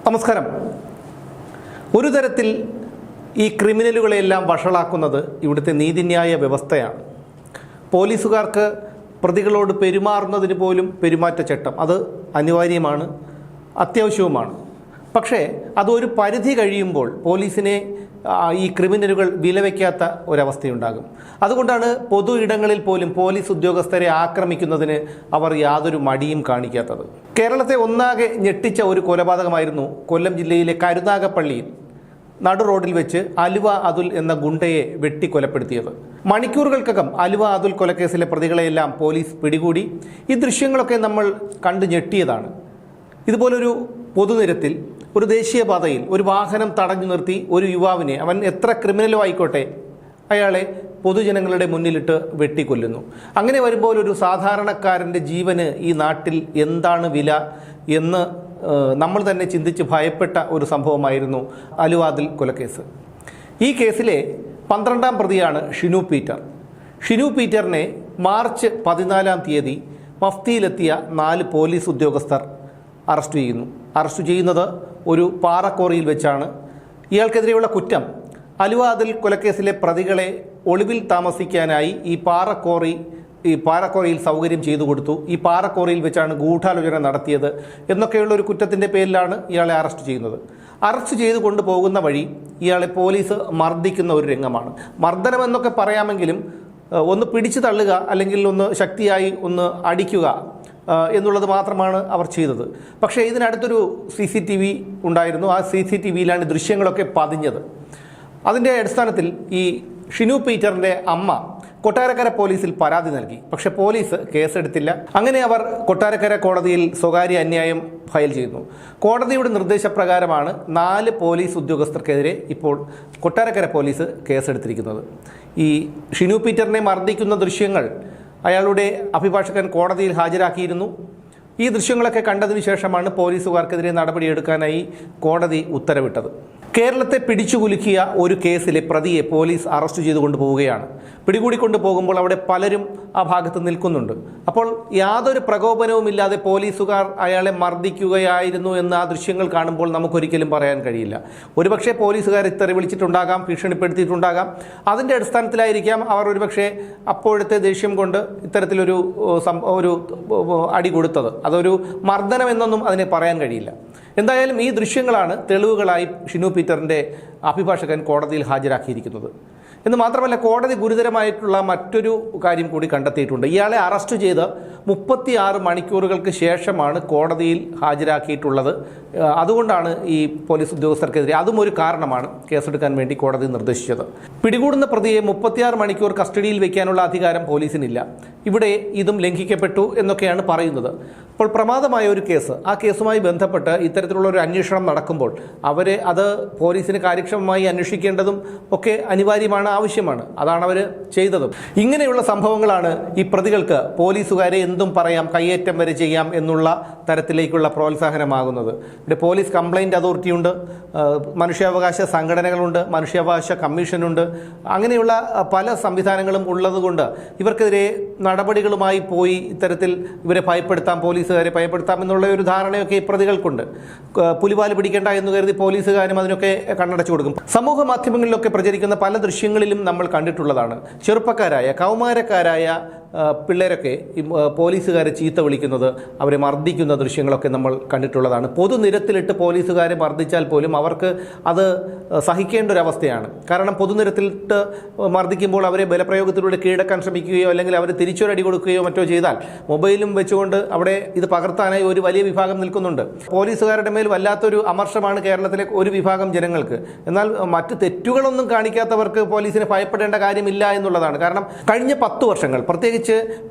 നമസ്കാരം. ഒരു തരത്തിൽ ഈ ക്രിമിനലുകളെല്ലാം വഷളാക്കുന്നത് ഇവിടുത്തെ നീതിന്യായ വ്യവസ്ഥയാണ്. പോലീസുകാർക്ക് പ്രതികളോട് പെരുമാറുന്നതിന് പോലും പെരുമാറ്റച്ചട്ടം അത് അനിവാര്യമാണ്, അത്യാവശ്യവുമാണ്. പക്ഷേ അതൊരു പരിധി കഴിയുമ്പോൾ പോലീസിനെ ഈ ക്രിമിനലുകൾ വിലവയ്ക്കാത്ത ഒരവസ്ഥയുണ്ടാകും. അതുകൊണ്ടാണ് പൊതു ഇടങ്ങളിൽ പോലും പോലീസ് ഉദ്യോഗസ്ഥരെ ആക്രമിക്കുന്നതിന് അവർ യാതൊരു മടിയും കാണിക്കാത്തത്. കേരളത്തെ ഒന്നാകെ ഞെട്ടിച്ച ഒരു കൊലപാതകമായിരുന്നു കൊല്ലം ജില്ലയിലെ കരുനാഗപ്പള്ളിയിൽ നടു റോഡിൽ വെച്ച് അലുവ അതുൽ എന്ന ഗുണ്ടയെ വെട്ടിക്കൊലപ്പെടുത്തിയത്. മണിക്കൂറുകൾക്കകം അലുവ അതുൽ കൊലക്കേസിലെ പ്രതികളെയെല്ലാം പോലീസ് പിടികൂടി. ഈ ദൃശ്യങ്ങളൊക്കെ നമ്മൾ കണ്ടു ഞെട്ടിയതാണ്. ഇതുപോലൊരു പൊതുനിരത്തിൽ ഒരു ദേശീയപാതയിൽ ഒരു വാഹനം തടഞ്ഞു നിർത്തി ഒരു യുവാവിനെ, അവൻ എത്ര ക്രിമിനലും ആയിക്കോട്ടെ, അയാളെ പൊതുജനങ്ങളുടെ മുന്നിലിട്ട് വെട്ടിക്കൊല്ലുന്നു. അങ്ങനെ വരുമ്പോൾ ഒരു സാധാരണക്കാരൻ്റെ ജീവന് ഈ നാട്ടിൽ എന്താണ് വില എന്ന് നമ്മൾ തന്നെ ചിന്തിച്ച് ഭയപ്പെട്ട ഒരു സംഭവമായിരുന്നു അലുവ അതുൽ കൊലക്കേസ്. ഈ കേസിലെ 12ാം പ്രതിയാണ് ഷിനു പീറ്റർ. ഷിനു പീറ്ററിനെ മാർച്ച് 14-ാം തീയതി മഫ്തിയിലെത്തിയ 4 പോലീസ് ഉദ്യോഗസ്ഥർ അറസ്റ്റ് ചെയ്യുന്നത് ഒരു പാറക്കോറിയിൽ വെച്ചാണ്. ഇയാൾക്കെതിരെയുള്ള കുറ്റം അലുവ അതുൽ കൊലക്കേസിലെ പ്രതികളെ ഒളിവിൽ താമസിക്കാനായി ഈ പാറക്കോറിയിൽ സൗകര്യം ചെയ്തു കൊടുത്തു, ഈ പാറക്കോറിയിൽ വെച്ചാണ് ഗൂഢാലോചന നടത്തിയത് എന്നൊക്കെയുള്ള ഒരു കുറ്റത്തിൻ്റെ പേരിലാണ് ഇയാളെ അറസ്റ്റ് ചെയ്യുന്നത്. അറസ്റ്റ് ചെയ്തു കൊണ്ടുപോകുന്ന വഴി ഇയാളെ പോലീസ് മർദ്ദിക്കുന്ന ഒരു രംഗമാണ്. മർദ്ദനമെന്നൊക്കെ പറയാമെങ്കിലും ഒന്ന് പിടിച്ചു തള്ളുക അല്ലെങ്കിൽ ഒന്ന് ശക്തിയായി ഒന്ന് അടിക്കുക എന്നുള്ളത് മാത്രമാണ് അവർ ചെയ്തത്. പക്ഷേ ഇതിനടുത്തൊരു CCTV ഉണ്ടായിരുന്നു. ആ CCTVയിലാണ് ദൃശ്യങ്ങളൊക്കെ പതിഞ്ഞത്. അതിൻ്റെ അടിസ്ഥാനത്തിൽ ഈ ഷിനു പീറ്ററിൻ്റെ അമ്മ കൊട്ടാരക്കര പോലീസിൽ പരാതി നൽകി. പക്ഷെ പോലീസ് കേസെടുത്തില്ല. അങ്ങനെ അവർ കൊട്ടാരക്കര കോടതിയിൽ സ്വകാര്യ അന്യായം ഫയൽ ചെയ്യുന്നു. കോടതിയുടെ നിർദ്ദേശപ്രകാരമാണ് 4 പോലീസ് ഉദ്യോഗസ്ഥർക്കെതിരെ ഇപ്പോൾ കൊട്ടാരക്കര പോലീസ് കേസെടുത്തിരിക്കുന്നത്. ഈ ഷിനു പീറ്ററിനെ മർദ്ദിക്കുന്ന ദൃശ്യങ്ങൾ അയാളുടെ അഭിഭാഷകൻ കോടതിയിൽ ഹാജരാക്കിയിരുന്നു. ഈ ദൃശ്യങ്ങളൊക്കെ കണ്ടതിനു ശേഷമാണ് പോലീസുകാർക്കെതിരെ നടപടിയെടുക്കാനായി കോടതി ഉത്തരവിട്ടത്. കേരളത്തെ പിടിച്ചുകുലുക്കിയ ഒരു കേസിലെ പ്രതിയെ പോലീസ് അറസ്റ്റ് ചെയ്തു കൊണ്ടുപോവുകയാണ്. പിടികൂടിക്കൊണ്ടു പോകുമ്പോൾ അവിടെ പലരും ആ ഭാഗത്ത് നിൽക്കുന്നുണ്ട്. അപ്പോൾ യാതൊരു പ്രകോപനവുമില്ലാതെ പോലീസുകാർ അയാളെ മർദ്ദിക്കുകയായിരുന്നു എന്ന് ആ ദൃശ്യങ്ങൾ കാണുമ്പോൾ നമുക്കൊരിക്കലും പറയാൻ കഴിയില്ല. ഒരുപക്ഷെ പോലീസുകാർ തെറി വിളിച്ചിട്ടുണ്ടാകാം, ഭീഷണിപ്പെടുത്തിയിട്ടുണ്ടാകാം. അതിൻ്റെ അടിസ്ഥാനത്തിലായിരിക്കാം അവർ ഒരുപക്ഷെ അപ്പോഴത്തെ ദേഷ്യം കൊണ്ട് ഇത്തരത്തിലൊരു അടി കൊടുത്തത്. അതൊരു മർദ്ദനം എന്നൊന്നും അതിനെ പറയാൻ കഴിയില്ല. എന്തായാലും ഈ ദൃശ്യങ്ങളാണ് തെളിവുകളായി ഷിനു പീറ്ററിൻ്റെ അഭിഭാഷകൻ കോടതിയിൽ ഹാജരാക്കിയിരിക്കുന്നത്. എന്ന് മാത്രമല്ല, കോടതി ഗുരുതരമായിട്ടുള്ള മറ്റൊരു കാര്യം കൂടി കണ്ടെത്തിയിട്ടുണ്ട്. ഇയാളെ അറസ്റ്റ് ചെയ്ത് 36 മണിക്കൂറുകൾക്ക് ശേഷമാണ് കോടതിയിൽ ഹാജരാക്കിയിട്ടുള്ളത്. അതുകൊണ്ടാണ് ഈ പോലീസ് ഉദ്യോഗസ്ഥർക്കെതിരെ അതും ഒരു കാരണമാണ് കേസെടുക്കാൻ വേണ്ടി കോടതി നിർദ്ദേശിച്ചത്. പിടികൂടുന്ന പ്രതിയെ 36 മണിക്കൂർ കസ്റ്റഡിയിൽ വയ്ക്കാനുള്ള അധികാരം പോലീസിനില്ല. ഇവിടെ ഇതും ലംഘിക്കപ്പെട്ടു എന്നൊക്കെയാണ് പറയുന്നത്. അപ്പോൾ പ്രമാദമായ ഒരു കേസ്, ആ കേസുമായി ബന്ധപ്പെട്ട് ഇത്തരത്തിലുള്ള ഒരു അന്വേഷണം നടക്കുമ്പോൾ അത് പോലീസിന് കാര്യക്ഷമമായി അന്വേഷിക്കേണ്ടതും ഒക്കെ അനിവാര്യമാണ്, ആവശ്യമാണ്. അതാണ് അവർ ചെയ്തതും. ഇങ്ങനെയുള്ള സംഭവങ്ങളാണ് ഈ പ്രതികൾക്ക് പോലീസുകാരെ എന്തും പറയാം, കയ്യേറ്റം വരെ ചെയ്യാം എന്നുള്ള തരത്തിലേക്കുള്ള പ്രോത്സാഹനമാകുന്നത്. ഇവിടെ പോലീസ് കംപ്ലൈൻറ്റ് അതോറിറ്റിയുണ്ട്, മനുഷ്യാവകാശ സംഘടനകളുണ്ട്, മനുഷ്യാവകാശ കമ്മീഷനുണ്ട്. അങ്ങനെയുള്ള പല സംവിധാനങ്ങളും ഉള്ളതുകൊണ്ട് ഇവർക്കെതിരെ നടപടികളുമായി പോയി ഇത്തരത്തിൽ ഇവരെ ഭയപ്പെടുത്താം, പോലീസുകാരെ ഭയപ്പെടുത്താം എന്നുള്ള ഒരു ധാരണയൊക്കെ ഈ പ്രതികൾക്കുണ്ട്. പുലിവാല് പിടിക്കേണ്ട എന്ന് കരുതി പോലീസുകാരും അതിനൊക്കെ കണ്ണടച്ചു കൊടുക്കും. സമൂഹ മാധ്യമങ്ങളിലൊക്കെ പ്രചരിക്കുന്ന പല ദൃശ്യങ്ങളിലും നമ്മൾ കണ്ടിട്ടുള്ളതാണ്. ചെറുപ്പക്കാരായ കൗമാരക്കാരായ പിള്ളേരൊക്കെ ഈ പോലീസുകാരെ ചീത്ത വിളിക്കുന്നത്, അവരെ മർദ്ദിക്കുന്ന ദൃശ്യങ്ങളൊക്കെ നമ്മൾ കണ്ടിട്ടുള്ളതാണ്. പൊതുനിരത്തിലിട്ട് പോലീസുകാരെ മർദ്ദിച്ചാൽ പോലും അവർക്ക് അത് സഹിക്കേണ്ട ഒരവസ്ഥയാണ്. കാരണം പൊതുനിരത്തിലിട്ട് മർദ്ദിക്കുമ്പോൾ അവരെ ബലപ്രയോഗത്തിലൂടെ കീഴടക്കാൻ ശ്രമിക്കുകയോ അല്ലെങ്കിൽ അവർ തിരിച്ചൊരടി കൊടുക്കുകയോ മറ്റോ ചെയ്താൽ മൊബൈലും വെച്ചുകൊണ്ട് അവിടെ ഇത് പകർത്താനായി ഒരു വലിയ വിഭാഗം നിൽക്കുന്നുണ്ട്. പോലീസുകാരുടെ മേൽ വല്ലാത്തൊരു അമർഷമാണ് കേരളത്തിലെ ഒരു വിഭാഗം ജനങ്ങൾക്ക്. എന്നാൽ മറ്റ് തെറ്റുകളൊന്നും കാണിക്കാത്തവർക്ക് പോലീസിനെ ഭയപ്പെടേണ്ട കാര്യമില്ല എന്നുള്ളതാണ്. കാരണം കഴിഞ്ഞ 10 വർഷങ്ങൾ, പ്രത്യേകിച്ച്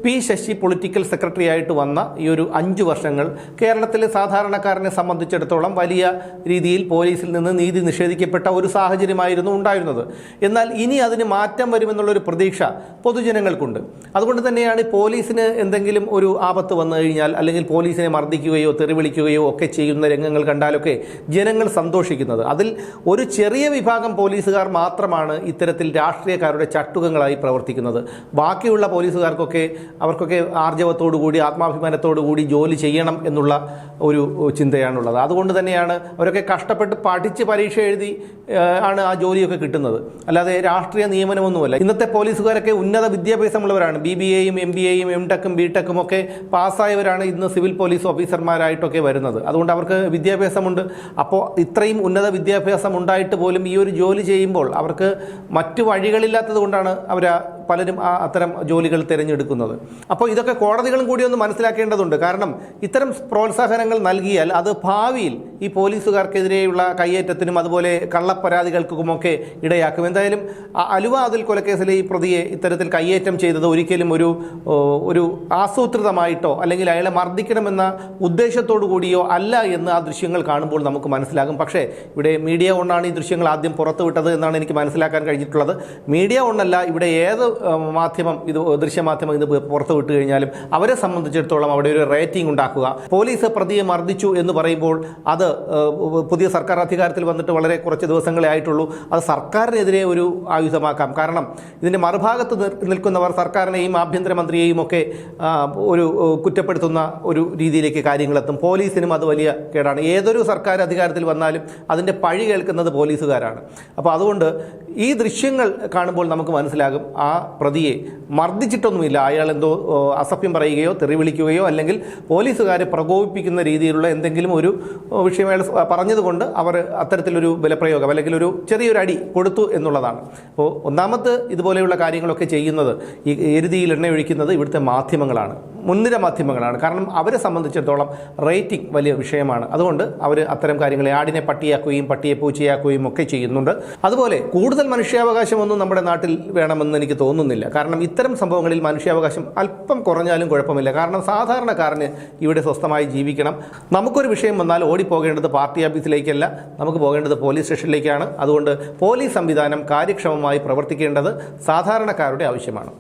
പി ശശി പൊളിറ്റിക്കൽ സെക്രട്ടറി ആയിട്ട് വന്ന ഈ ഒരു 5 വർഷങ്ങൾ കേരളത്തിലെ സാധാരണക്കാരനെ സംബന്ധിച്ചിടത്തോളം വലിയ രീതിയിൽ പോലീസിൽ നിന്ന് നീതി നിഷേധിക്കപ്പെട്ട ഒരു സാഹചര്യമായിരുന്നു ഉണ്ടായിരുന്നത്. എന്നാൽ ഇനി അതിന് മാറ്റം വരുമെന്നുള്ളൊരു പ്രതീക്ഷ പൊതുജനങ്ങൾക്കുണ്ട്. അതുകൊണ്ട് തന്നെയാണ് പോലീസിന് എന്തെങ്കിലും ഒരു ആപത്ത് വന്നു കഴിഞ്ഞാൽ അല്ലെങ്കിൽ പോലീസിനെ മർദ്ദിക്കുകയോ തെറി വിളിക്കുകയോ ഒക്കെ ചെയ്യുന്ന രംഗങ്ങൾ കണ്ടാലൊക്കെ ജനങ്ങൾ സന്തോഷിക്കുന്നത്. അതിൽ ഒരു ചെറിയ വിഭാഗം പോലീസുകാർ മാത്രമാണ് ഇത്തരത്തിൽ രാഷ്ട്രീയക്കാരുടെ ചട്ടുകങ്ങളായി പ്രവർത്തിക്കുന്നത്. ബാക്കിയുള്ള പോലീസുകാർക്ക് അവർക്കൊക്കെ ആർജവത്തോടു കൂടി ആത്മാഭിമാനത്തോടു കൂടി ജോലി ചെയ്യണം എന്നുള്ള ഒരു ചിന്തയാണുള്ളത്. അതുകൊണ്ട് തന്നെയാണ് അവരൊക്കെ കഷ്ടപ്പെട്ട് പഠിച്ച് പരീക്ഷ എഴുതി ആണ് ആ ജോലിയൊക്കെ കിട്ടുന്നത്, അല്ലാതെ രാഷ്ട്രീയ നിയമനമൊന്നുമല്ല. ഇന്നത്തെ പോലീസുകാരൊക്കെ ഉന്നത വിദ്യാഭ്യാസമുള്ളവരാണ്. BBAയും MBAയും MTechും BTechും ഒക്കെ പാസ്സായവരാണ് ഇന്ന് സിവിൽ പോലീസ് ഓഫീസർമാരായിട്ടൊക്കെ വരുന്നത്. അതുകൊണ്ട് അവർക്ക് വിദ്യാഭ്യാസമുണ്ട്. അപ്പോൾ ഇത്രയും ഉന്നത വിദ്യാഭ്യാസം ഉണ്ടായിട്ട് പോലും ഈ ഒരു ജോലി ചെയ്യുമ്പോൾ അവർക്ക് മറ്റു വഴികളില്ലാത്തത് കൊണ്ടാണ് പലരും അത്തരം ജോലികൾ തിരഞ്ഞെടുക്കുന്നത്. അപ്പോൾ ഇതൊക്കെ കോടതികളും കൂടി ഒന്ന് മനസ്സിലാക്കേണ്ടതുണ്ട്. കാരണം ഇത്തരം പ്രോത്സാഹനങ്ങൾ നൽകിയാൽ അത് ഭാവിയിൽ ഈ പോലീസുകാർക്കെതിരെയുള്ള കയ്യേറ്റത്തിനും അതുപോലെ കള്ളപ്പരാതികൾക്കുമൊക്കെ ഇടയാക്കും. എന്തായാലും അലുവ അതിൽ കൊലക്കേസിലെ ഈ പ്രതിയെ ഇത്തരത്തിൽ കയ്യേറ്റം ചെയ്തത് ഒരിക്കലും ഒരു ആസൂത്രിതമായിട്ടോ അല്ലെങ്കിൽ അയാളെ മർദ്ദിക്കണമെന്ന ഉദ്ദേശത്തോടു കൂടിയോ അല്ല എന്ന് ആ ദൃശ്യങ്ങൾ കാണുമ്പോൾ നമുക്ക് മനസ്സിലാകും. പക്ഷേ ഇവിടെ മീഡിയ ഒന്നാണ് ഈ ദൃശ്യങ്ങൾ ആദ്യം പുറത്തുവിട്ടത് എന്നാണ് എനിക്ക് മനസ്സിലാക്കാൻ കഴിഞ്ഞിട്ടുള്ളത്. മീഡിയ ഒന്നല്ല, ഇവിടെ ഏത് മാധ്യമം ദൃശ്യമാധ്യമം ഇത് പുറത്തു വിട്ട് കഴിഞ്ഞാലും അവരെ സംബന്ധിച്ചിടത്തോളം അവിടെ ഒരു റേറ്റിംഗ് ഉണ്ടാക്കുക. പോലീസ് പ്രതിയെ മർദ്ദിച്ചു എന്ന് പറയുമ്പോൾ അത് പുതിയ സർക്കാർ അധികാരത്തിൽ വന്നിട്ട് വളരെ കുറച്ച് ദിവസങ്ങളെ ആയിട്ടുള്ളൂ. അത് സർക്കാരിനെതിരെ ഒരു ആയുധമാക്കാം. കാരണം ഇതിൻ്റെ മറുഭാഗത്ത് നിൽക്കുന്നവർ സർക്കാരിനെയും ആഭ്യന്തരമന്ത്രിയെയും ഒക്കെ ഒരു കുറ്റപ്പെടുത്തുന്ന ഒരു രീതിയിലേക്ക് കാര്യങ്ങളെത്തും. പോലീസിനും അത് വലിയ കേടാണ്. ഏതൊരു സർക്കാർ അധികാരത്തിൽ വന്നാലും അതിൻ്റെ പഴി കേൾക്കുന്നത് പോലീസുകാരാണ്. അപ്പോൾ അതുകൊണ്ട് ഈ ദൃശ്യങ്ങൾ കാണുമ്പോൾ നമുക്ക് മനസ്സിലാകും ആ പ്രതിയെ മർദ്ദിച്ചിട്ടൊന്നുമില്ല. അയാൾ എന്തോ അസഭ്യം പറയുകയോ തെറി വിളിക്കുകയോ അല്ലെങ്കിൽ പോലീസുകാരെ പ്രകോപിപ്പിക്കുന്ന രീതിയിലുള്ള എന്തെങ്കിലും ഒരു വിഷയം അയാൾ പറഞ്ഞതുകൊണ്ട് അവർ അത്തരത്തിലൊരു ബലപ്രയോഗം അല്ലെങ്കിൽ ഒരു ചെറിയൊരു അടി കൊടുത്തു എന്നുള്ളതാണ്. അപ്പോൾ ഒന്നാമത് ഇതുപോലെയുള്ള കാര്യങ്ങളൊക്കെ ചെയ്യുന്നത്, ഈ എരുതിയിൽ എണ്ണ ഒഴിക്കുന്നത് ഇവിടുത്തെ മാധ്യമങ്ങളാണ്, മുൻനിര മാധ്യമങ്ങളാണ്. കാരണം അവരെ സംബന്ധിച്ചിടത്തോളം റേറ്റിംഗ് വലിയ വിഷയമാണ്. അതുകൊണ്ട് അവർ അത്തരം കാര്യങ്ങളെ ആടിനെ പട്ടിയാക്കുകയും പട്ടിയെ പൂച്ചയാക്കുകയും ഒക്കെ ചെയ്യുന്നുണ്ട്. അതുപോലെ കൂടുതൽ മനുഷ്യാവകാശമൊന്നും നമ്മുടെ നാട്ടിൽ വേണമെന്ന് എനിക്ക് തോന്നുന്നില്ല. കാരണം ഇത്തരം സംഭവങ്ങളിൽ മനുഷ്യാവകാശം അല്പം കുറഞ്ഞാലും കുഴപ്പമില്ല. കാരണം സാധാരണക്കാരന് ഇവിടെ സ്വസ്ഥമായി ജീവിക്കണം. നമുക്കൊരു വിഷയം വന്നാൽ ഓടിപ്പോകേണ്ടത് പാർട്ടി ഓഫീസിലേക്കല്ല, നമുക്ക് പോകേണ്ടത് പോലീസ് സ്റ്റേഷനിലേക്കാണ്. അതുകൊണ്ട് പോലീസ് സംവിധാനം കാര്യക്ഷമമായി പ്രവർത്തിക്കേണ്ടത് സാധാരണക്കാരുടെ ആവശ്യമാണ്.